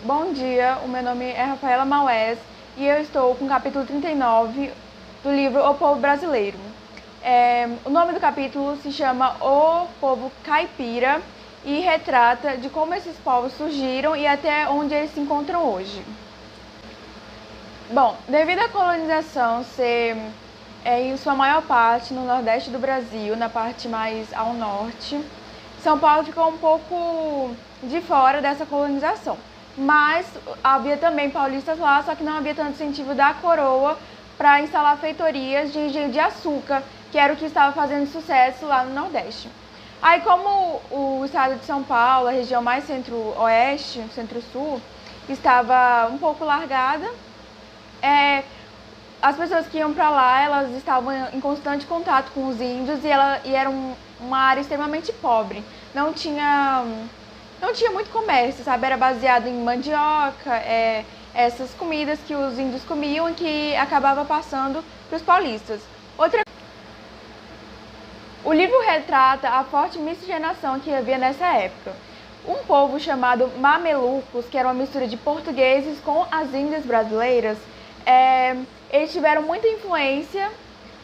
Bom dia, o meu nome é Rafaela Maués e eu estou com o capítulo 39 do livro O Povo Brasileiro. O nome do capítulo se chama O Povo Caipira e retrata de como esses povos surgiram e até onde eles se encontram hoje. Bom, devido à colonização ser em sua maior parte no nordeste do Brasil, na parte mais ao norte, São Paulo ficou um pouco de fora dessa colonização. Mas havia também paulistas lá, só que não havia tanto incentivo da coroa para instalar feitorias de engenho de açúcar, que era o que estava fazendo sucesso lá no Nordeste. Aí, como o estado de São Paulo, a região mais centro-oeste, centro-sul, estava um pouco largada, as pessoas que iam para lá, elas estavam em constante contato com os índios e era uma área extremamente pobre. Não tinha muito comércio, sabe? Era baseado em mandioca, essas comidas que os índios comiam e que acabava passando para os paulistas. O livro retrata a forte miscigenação que havia nessa época. Um povo chamado mamelucos, que era uma mistura de portugueses com as índias brasileiras, eles tiveram muita influência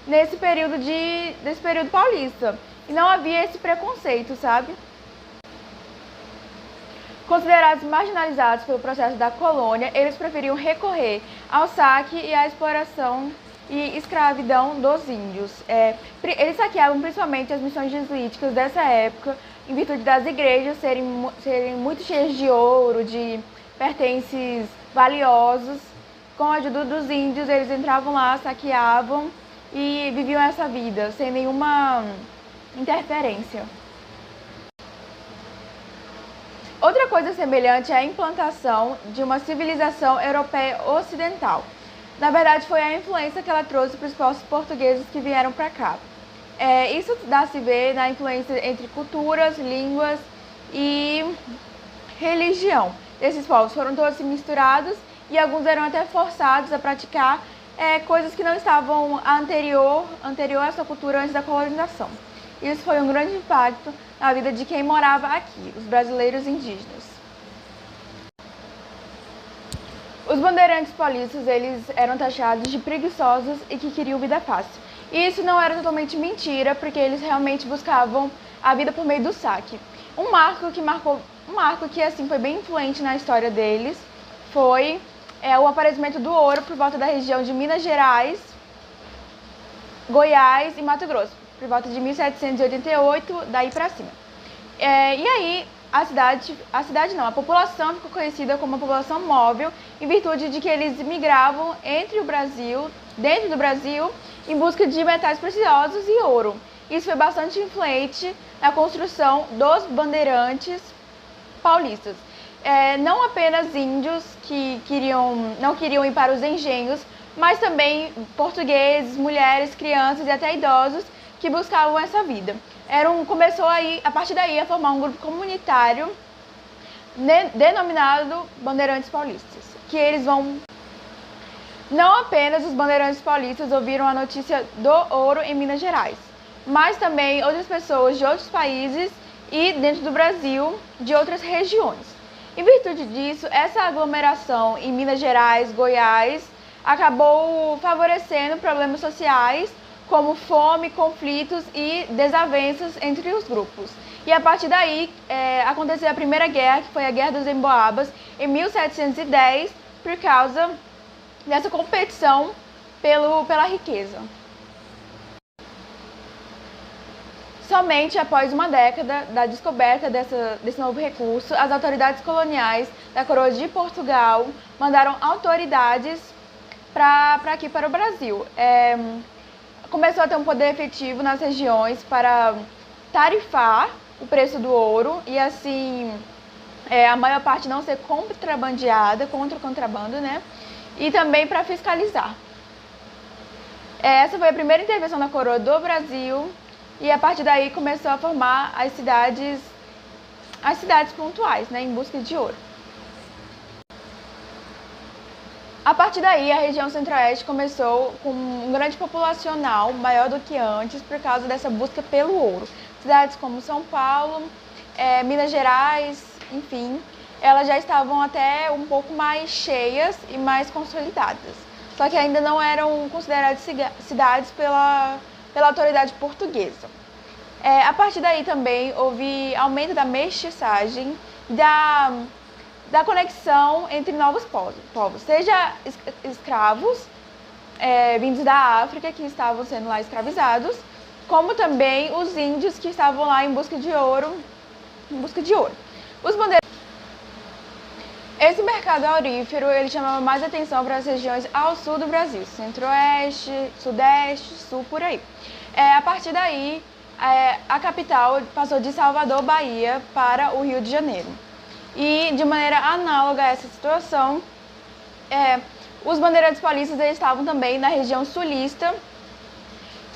nesse período paulista. E não havia esse preconceito, sabe? Considerados marginalizados pelo processo da colônia, eles preferiam recorrer ao saque e à exploração e escravidão dos índios. Eles saqueavam principalmente as missões jesuíticas dessa época, em virtude das igrejas serem muito cheias de ouro, de pertences valiosos. Com a ajuda dos índios, eles entravam lá, saqueavam e viviam essa vida sem nenhuma interferência. Outra coisa semelhante é a implantação de uma civilização europeia ocidental. Na verdade, foi a influência que ela trouxe para os povos portugueses que vieram para cá. Isso dá-se ver na influência entre culturas, línguas e religião. Esses povos foram todos misturados e alguns eram até forçados a praticar coisas que não estavam anterior a essa cultura antes da colonização. Isso foi um grande impacto na vida de quem morava aqui, os brasileiros indígenas. Os bandeirantes paulistas, eles eram taxados de preguiçosos e que queriam vida fácil. E isso não era totalmente mentira, porque eles realmente buscavam a vida por meio do saque. Um marco que assim foi bem influente na história deles foi o aparecimento do ouro por volta da região de Minas Gerais, Goiás e Mato Grosso, por volta de 1788, daí para cima. E aí a população ficou conhecida como uma população móvel em virtude de que eles migravam dentro do Brasil, em busca de metais preciosos e ouro. Isso foi bastante influente na construção dos bandeirantes paulistas. Não apenas índios que não queriam ir para os engenhos, mas também portugueses, mulheres, crianças e até idosos que buscavam essa vida. Começou aí, a partir daí, a formar um grupo comunitário denominado Bandeirantes Paulistas, que eles vão... Não apenas os bandeirantes paulistas ouviram a notícia do ouro em Minas Gerais, mas também outras pessoas de outros países e dentro do Brasil, de outras regiões. Em virtude disso, essa aglomeração em Minas Gerais, Goiás, acabou favorecendo problemas sociais como fome, conflitos e desavenças entre os grupos. E a partir daí aconteceu a Primeira Guerra, que foi a Guerra dos Emboabas, em 1710, por causa dessa competição pela riqueza. Somente após uma década da descoberta desse novo recurso, as autoridades coloniais da Coroa de Portugal mandaram autoridades para o Brasil. Começou a ter um poder efetivo nas regiões para tarifar o preço do ouro e assim a maior parte não ser contrabandeada, contra o contrabando, né? E também para fiscalizar. Essa foi a primeira intervenção da coroa do Brasil e a partir daí começou a formar as cidades pontuais, né, em busca de ouro. A partir daí, a região centro-oeste começou com um grande populacional, maior do que antes, por causa dessa busca pelo ouro. Cidades como São Paulo, Minas Gerais, enfim, elas já estavam até um pouco mais cheias e mais consolidadas. Só que ainda não eram consideradas cidades pela autoridade portuguesa. A partir daí também houve aumento da mestiçagem, da conexão entre novos povos, seja escravos vindos da África que estavam sendo lá escravizados, como também os índios que estavam lá em busca de ouro. Esse mercado aurífero ele chamava mais atenção para as regiões ao sul do Brasil, centro-oeste, sudeste, sul, por aí. A partir daí, a capital passou de Salvador, Bahia, para o Rio de Janeiro. E, de maneira análoga a essa situação, os bandeirantes paulistas eles estavam também na região sulista,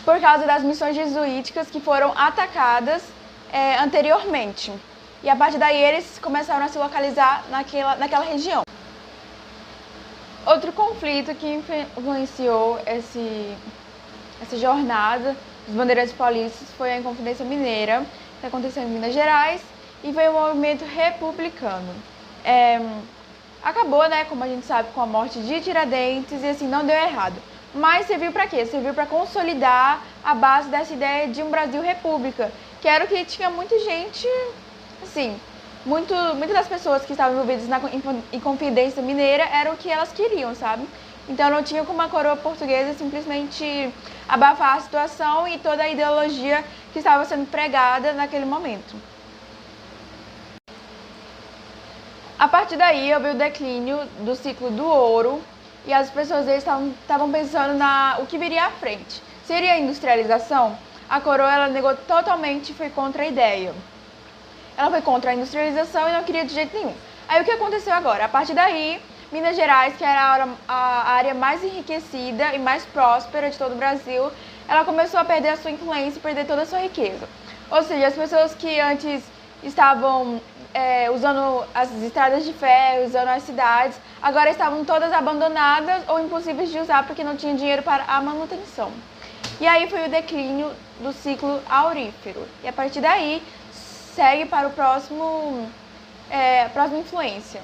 por causa das missões jesuíticas que foram atacadas anteriormente. E a partir daí eles começaram a se localizar naquela região. Outro conflito que influenciou essa jornada dos bandeirantes paulistas foi a Inconfidência Mineira, que aconteceu em Minas Gerais, e foi um movimento republicano. Acabou, né, como a gente sabe, com a morte de Tiradentes, e assim, não deu errado. Mas serviu para quê? Serviu para consolidar a base dessa ideia de um Brasil república, que era o que tinha muita gente, assim, muitas das pessoas que estavam envolvidas na Inconfidência Mineira era o que elas queriam, sabe? Então não tinha como a coroa portuguesa simplesmente abafar a situação e toda a ideologia que estava sendo pregada naquele momento. A partir daí houve o declínio do ciclo do ouro e as pessoas estavam pensando o que viria à frente. Seria a industrialização? A coroa ela negou totalmente e foi contra a ideia. Ela foi contra a industrialização e não queria de jeito nenhum. Aí o que aconteceu agora? A partir daí, Minas Gerais, que era a área mais enriquecida e mais próspera de todo o Brasil, ela começou a perder a sua influência e perder toda a sua riqueza. Ou seja, as pessoas que antes estavam usando as estradas de ferro, usando as cidades, agora estavam todas abandonadas ou impossíveis de usar porque não tinha dinheiro para a manutenção. E aí foi o declínio do ciclo aurífero. E a partir daí, segue para o próxima influência.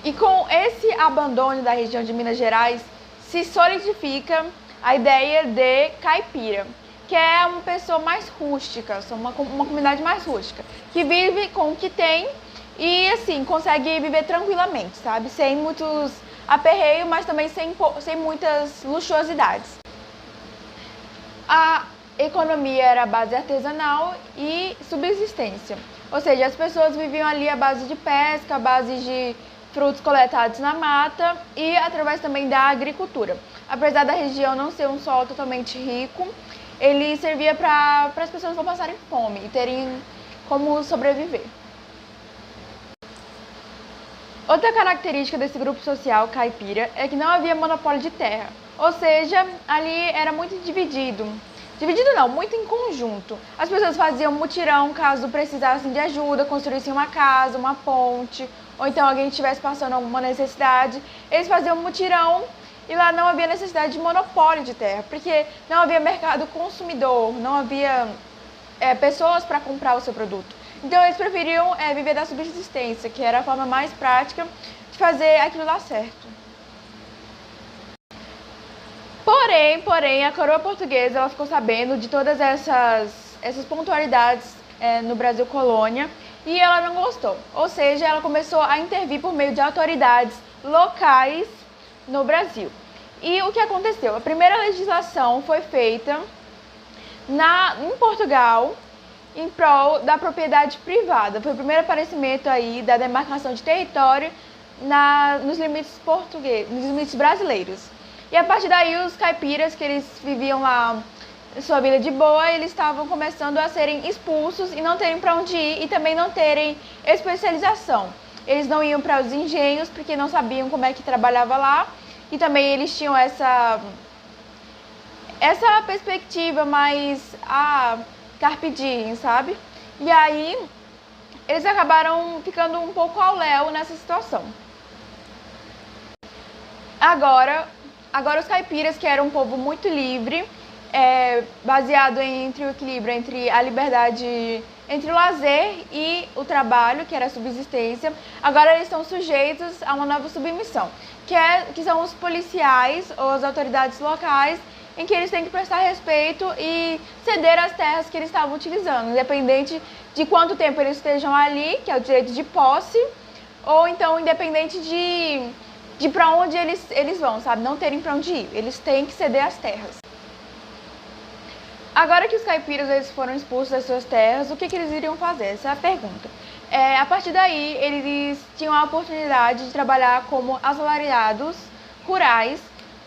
E com esse abandono da região de Minas Gerais, se solidifica a ideia de caipira, que é uma pessoa mais rústica, uma comunidade mais rústica, que vive com o que tem e, assim, consegue viver tranquilamente, sabe? Sem muitos aperreios, mas também sem muitas luxuosidades. A economia era a base artesanal e subsistência, ou seja, as pessoas viviam ali à base de pesca, à base de frutos coletados na mata e através também da agricultura. Apesar da região não ser um solo totalmente rico, ele servia para as pessoas não passarem fome e terem como sobreviver. Outra característica desse grupo social caipira é que não havia monopólio de terra, ou seja, ali era muito dividido. Dividido não, muito em conjunto. As pessoas faziam mutirão caso precisassem de ajuda, construíssem uma casa, uma ponte, ou então alguém estivesse passando alguma necessidade. Eles faziam mutirão e lá não havia necessidade de monopólio de terra, porque não havia mercado consumidor, não havia pessoas para comprar o seu produto. Então eles preferiam viver da subsistência, que era a forma mais prática de fazer aquilo dar certo. Porém, a coroa portuguesa ela ficou sabendo de todas essas pontualidades no Brasil colônia e ela não gostou. Ou seja, ela começou a intervir por meio de autoridades locais no Brasil. E o que aconteceu? A primeira legislação foi feita em Portugal em prol da propriedade privada. Foi o primeiro aparecimento aí da demarcação de território nos limites portugueses, nos limites brasileiros. E a partir daí os caipiras, que eles viviam lá sua vida de boa, eles estavam começando a serem expulsos e não terem para onde ir e também não terem especialização. Eles não iam para os engenhos porque não sabiam como é que trabalhava lá e também eles tinham essa perspectiva mais carpe diem, sabe? E aí eles acabaram ficando um pouco ao léu nessa situação. Agora os caipiras, que eram um povo muito livre, baseado entre o equilíbrio entre a liberdade entre o lazer e o trabalho, que era a subsistência, agora eles estão sujeitos a uma nova submissão, que são os policiais ou as autoridades locais, em que eles têm que prestar respeito e ceder as terras que eles estavam utilizando, independente de quanto tempo eles estejam ali, que é o direito de posse, ou então independente de para onde eles vão, sabe? Não terem para onde ir, eles têm que ceder as terras. Agora que os caipiras eles foram expulsos das suas terras, o que eles iriam fazer? Essa é a pergunta. A partir daí, eles tinham a oportunidade de trabalhar como assalariados rurais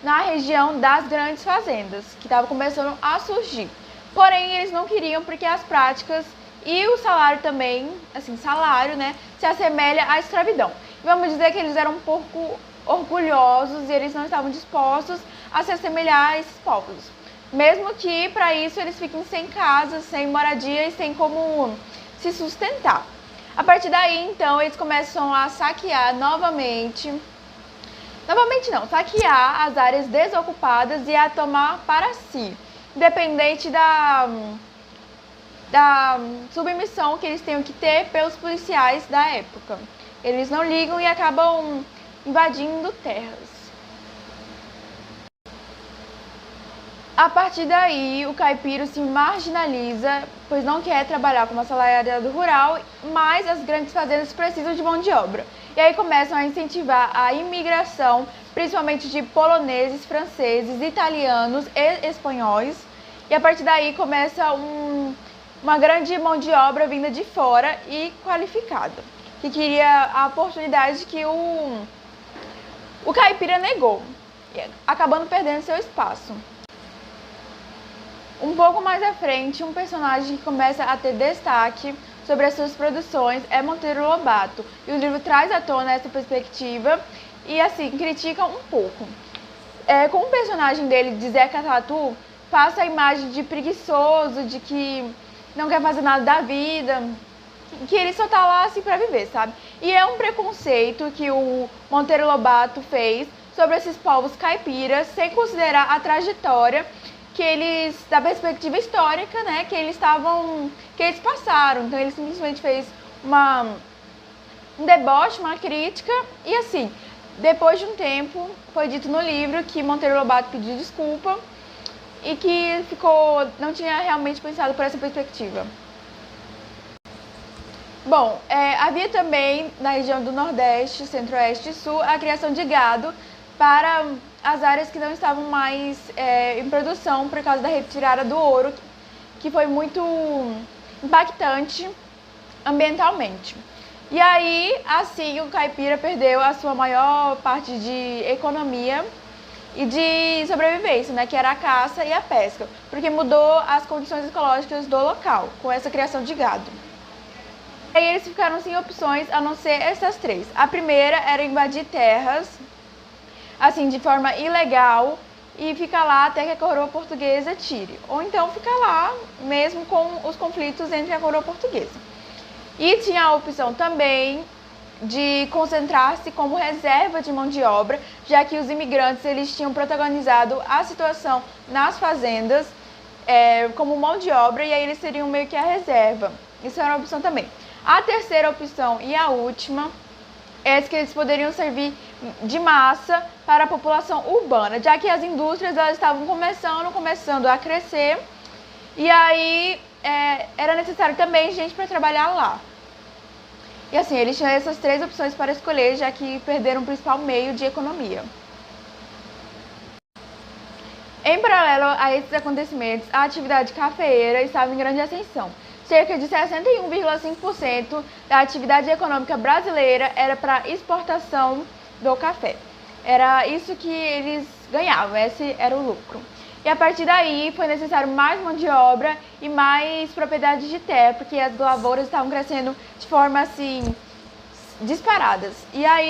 na região das grandes fazendas, que estavam começando a surgir. Porém, eles não queriam porque as práticas e o salário também, assim, salário, né, se assemelha à escravidão. E vamos dizer que eles eram um pouco orgulhosos e eles não estavam dispostos a se assemelhar a esses povos. Mesmo que para isso eles fiquem sem casa, sem moradia e sem como se sustentar. A partir daí, então, eles começam a saquear saquear as áreas desocupadas e a tomar para si, independente da submissão que eles tenham que ter pelos policiais da época. Eles não ligam e acabam invadindo terras. A partir daí, o caipira se marginaliza, pois não quer trabalhar como assalariado rural, mas as grandes fazendas precisam de mão de obra. E aí começam a incentivar a imigração, principalmente de poloneses, franceses, italianos e espanhóis. E a partir daí começa uma grande mão de obra vinda de fora e qualificada, que queria a oportunidade que o caipira negou, acabando perdendo seu espaço. Um pouco mais à frente, um personagem que começa a ter destaque sobre as suas produções é Monteiro Lobato. E o livro traz à tona essa perspectiva e, assim, critica um pouco. Com o personagem dele, de Zeca Tatu, passa a imagem de preguiçoso, de que não quer fazer nada da vida, que ele só tá lá, assim, pra viver, sabe? E é um preconceito que o Monteiro Lobato fez sobre esses povos caipiras, sem considerar a trajetória que eles, da perspectiva histórica, né, que eles passaram. Então ele simplesmente fez um deboche, uma crítica, e assim, depois de um tempo, foi dito no livro que Monteiro Lobato pediu desculpa e que não tinha realmente pensado por essa perspectiva. Bom, havia também na região do Nordeste, Centro-Oeste e Sul a criação de gado para as áreas que não estavam mais em produção por causa da retirada do ouro, que foi muito impactante ambientalmente. E aí, assim, o caipira perdeu a sua maior parte de economia e de sobrevivência, né, que era a caça e a pesca, porque mudou as condições ecológicas do local, com essa criação de gado. E aí eles ficaram sem opções a não ser essas três. A primeira era invadir terras, assim, de forma ilegal, e ficar lá até que a coroa portuguesa tire. Ou então ficar lá mesmo com os conflitos entre a coroa portuguesa. E tinha a opção também de concentrar-se como reserva de mão de obra, já que os imigrantes eles tinham protagonizado a situação nas fazendas como mão de obra, e aí eles seriam meio que a reserva. Isso era uma opção também. A terceira opção e a última é que eles poderiam servir de massa para a população urbana, já que as indústrias elas estavam começando a crescer, e aí era necessário também gente para trabalhar lá. E assim, eles tinham essas três opções para escolher, já que perderam o principal meio de economia. Em paralelo a esses acontecimentos, a atividade cafeeira estava em grande ascensão. Cerca de 61,5% da atividade econômica brasileira era para exportação do café. Era isso que eles ganhavam, esse era o lucro. E a partir daí foi necessário mais mão de obra e mais propriedade de terra, porque as lavouras estavam crescendo de forma assim disparadas. E aí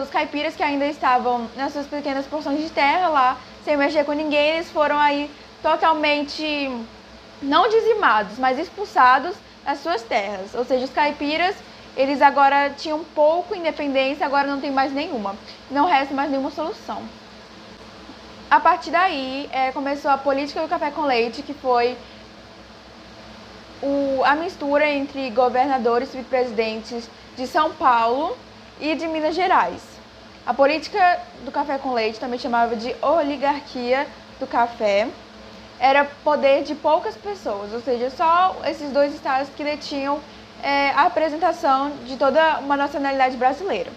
os caipiras que ainda estavam nas suas pequenas porções de terra lá, sem mexer com ninguém, eles foram aí totalmente não dizimados, mas expulsados das suas terras. Ou seja, os caipiras, eles agora tinham pouco independência, agora não tem mais nenhuma. Não resta mais nenhuma solução. A partir daí, começou a política do café com leite, que foi a mistura entre governadores e vice-presidentes de São Paulo e de Minas Gerais. A política do café com leite, também chamava de oligarquia do café, era poder de poucas pessoas, ou seja, só esses dois estados que detinham a representação de toda uma nacionalidade brasileira.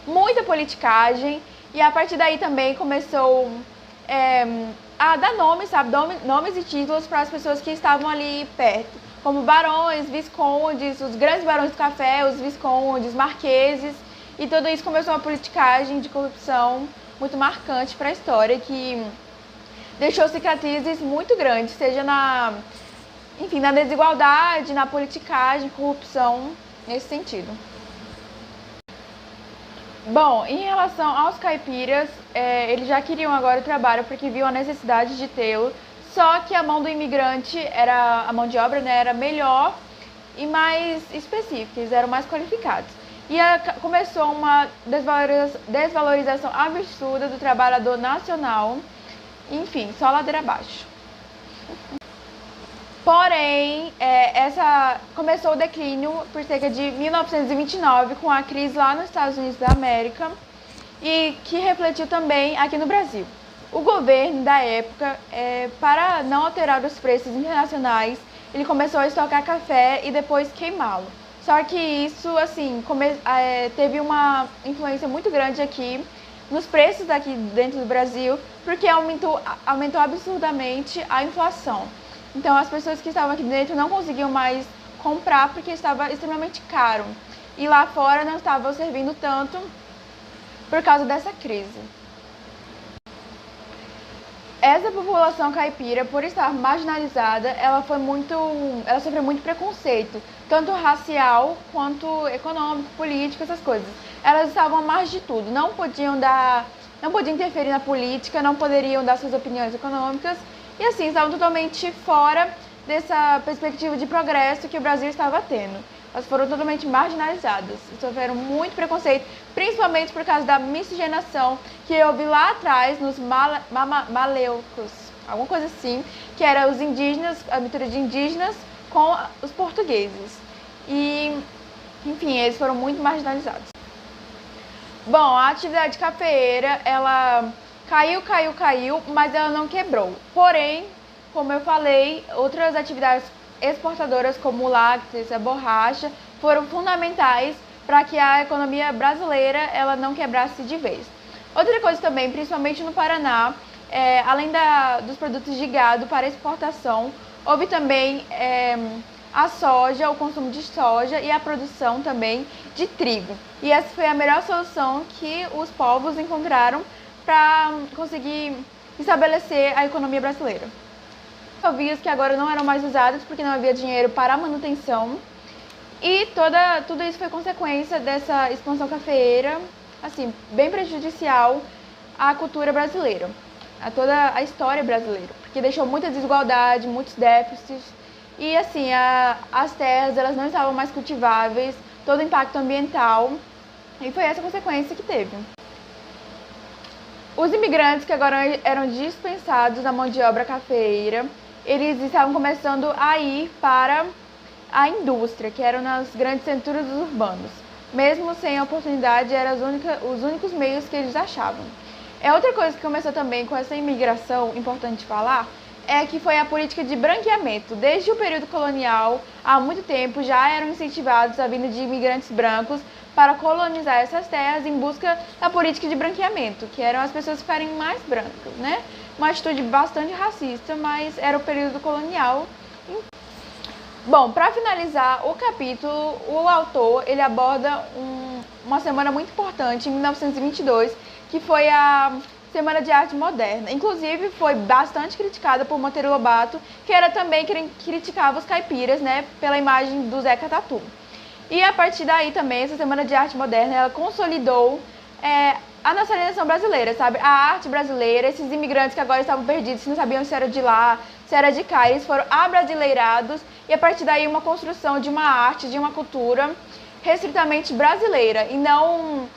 Muita politicagem, e a partir daí também começou a dar nomes, sabe, nomes e títulos para as pessoas que estavam ali perto, como barões, viscondes, os grandes barões do café, os viscondes, marqueses, e tudo isso começou uma politicagem de corrupção muito marcante para a história, que deixou cicatrizes muito grandes, seja na desigualdade, na politicagem, corrupção, nesse sentido. Bom, em relação aos caipiras, eles já queriam agora o trabalho porque viam a necessidade de tê-lo, só que a mão do imigrante, a mão de obra, né, era melhor e mais específica, eles eram mais qualificados. E começou uma desvalorização absurda do trabalhador nacional, enfim, só ladeira abaixo. Porém, começou o declínio por cerca de 1929, com a crise lá nos Estados Unidos da América, e que refletiu também aqui no Brasil. O governo da época, para não alterar os preços internacionais, ele começou a estocar café e depois queimá-lo. Só que isso, assim, teve uma influência muito grande aqui nos preços daqui dentro do Brasil, porque aumentou absurdamente a inflação. Então as pessoas que estavam aqui dentro não conseguiam mais comprar porque estava extremamente caro. E lá fora não estava servindo tanto por causa dessa crise. Essa população caipira, por estar marginalizada, ela sofreu muito preconceito, tanto racial quanto econômico, político, essas coisas. Elas estavam à margem de tudo, não podiam interferir na política, não poderiam dar suas opiniões econômicas, e assim, estavam totalmente fora dessa perspectiva de progresso que o Brasil estava tendo. Elas foram totalmente marginalizadas e sofreram muito preconceito, principalmente por causa da miscigenação que houve lá atrás nos maleucos, alguma coisa assim, que era os indígenas, a mistura de indígenas com os portugueses. E, enfim, eles foram muito marginalizados. Bom, a atividade cafeeira, ela caiu, mas ela não quebrou. Porém, como eu falei, outras atividades exportadoras como o lácteos, a borracha, foram fundamentais para que a economia brasileira ela não quebrasse de vez. Outra coisa também, principalmente no Paraná, além dos produtos de gado para exportação, houve também a soja, o consumo de soja e a produção também de trigo. E essa foi a melhor solução que os povos encontraram para conseguir estabelecer a economia brasileira. Rodovias que agora não eram mais usadas porque não havia dinheiro para a manutenção, e tudo isso foi consequência dessa expansão cafeeira, assim, bem prejudicial à cultura brasileira, a toda a história brasileira, porque deixou muita desigualdade, muitos déficits, e assim, as terras elas não estavam mais cultiváveis, todo o impacto ambiental, e foi essa a consequência que teve. Os imigrantes que agora eram dispensados da mão de obra cafeeira, eles estavam começando a ir para a indústria, que eram nas grandes centros urbanos. Mesmo sem a oportunidade, eram os únicos meios que eles achavam. Outra coisa que começou também com essa imigração, importante falar, é que foi a política de branqueamento. Desde o período colonial, há muito tempo, já eram incentivados a vinda de imigrantes brancos para colonizar essas terras em busca da política de branqueamento, que eram as pessoas ficarem mais brancas, né? Uma atitude bastante racista, mas era o período colonial. Bom, para finalizar o capítulo, o autor ele aborda uma semana muito importante, em 1922, que foi a Semana de Arte Moderna. Inclusive, foi bastante criticada por Monteiro Lobato, que era também quem criticava os caipiras, né, pela imagem do Zeca Tatu. E a partir daí também, essa Semana de Arte Moderna, ela consolidou a nacionalização brasileira, sabe? A arte brasileira, esses imigrantes que agora estavam perdidos, não sabiam se era de lá, se era de cá, eles foram abrasileirados, e a partir daí uma construção de uma arte, de uma cultura restritamente brasileira, e não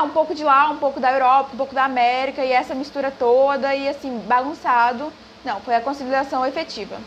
um pouco de lá, um pouco da Europa, um pouco da América, e essa mistura toda, e assim, bagunçado. Não, foi a consolidação efetiva.